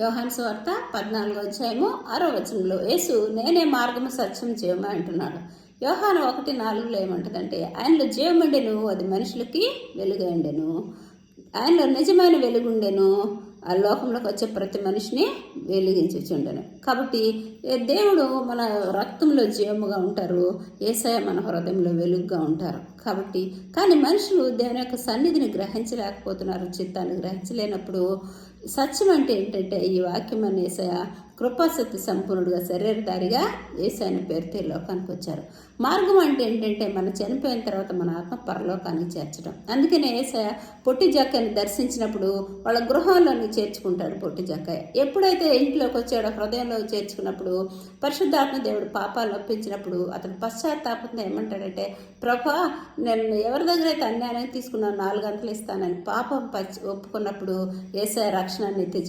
యోహాను సువార్త 14 అధ్యాయము 6 యేసు నేనే మార్గము సత్యం జీవము అంటున్నాడు. యోహాను 1:4 ఏమంటుందంటే, ఆయనలో జీవముండెను, అది మనుషులకి వెలుగైండెను. ఆయనలో నిజమైన వెలుగుండెను, ఆ లోకంలోకి వచ్చే ప్రతి మనిషిని వెలిగించుచుండెను. కాబట్టి దేవుడు మన రక్తంలో జీవముగా ఉంటారు, యేసయ్య మన హృదయంలో వెలుగుగా ఉంటారు. కాబట్టి కానీ మనుషులు దేవుని యొక్క సన్నిధిని గ్రహించలేకపోతున్నారు, చిత్తాన్ని గ్రహించలేనప్పుడు సత్యం అంటే ఏంటంటే ఈ వాక్యం అని యేసయ్య కృపాసక్తి సంపూర్ణుడుగా శరీరధారిగా యేసయ్య పేరుతో లోకానికి వచ్చారు. మార్గం అంటే ఏంటంటే మనం చనిపోయిన తర్వాత మన ఆత్మ పరలోకానికి చేర్చడం. అందుకనే యేసయ్య పొట్టి జక్కని దర్శించినప్పుడు వాళ్ళ గృహంలోని చేర్చుకుంటాడు. పొట్టి జక్కయ్య ఎప్పుడైతే ఇంట్లోకి వచ్చాడో హృదయంలో చేర్చుకున్నప్పుడు పరిశుద్ధాత్మ దేవుడు పాపాలు ఒప్పించినప్పుడు అతను పశ్చాత్తాపంతో ఏమంటాడంటే, ప్రభా నేను ఎవరి దగ్గర అయితే అన్యాయం తీసుకున్నాను 4 గంటలు ఇస్తానని పాపం ఒప్పుకున్నప్పుడు యేసయ్య రక్షణ నిత్య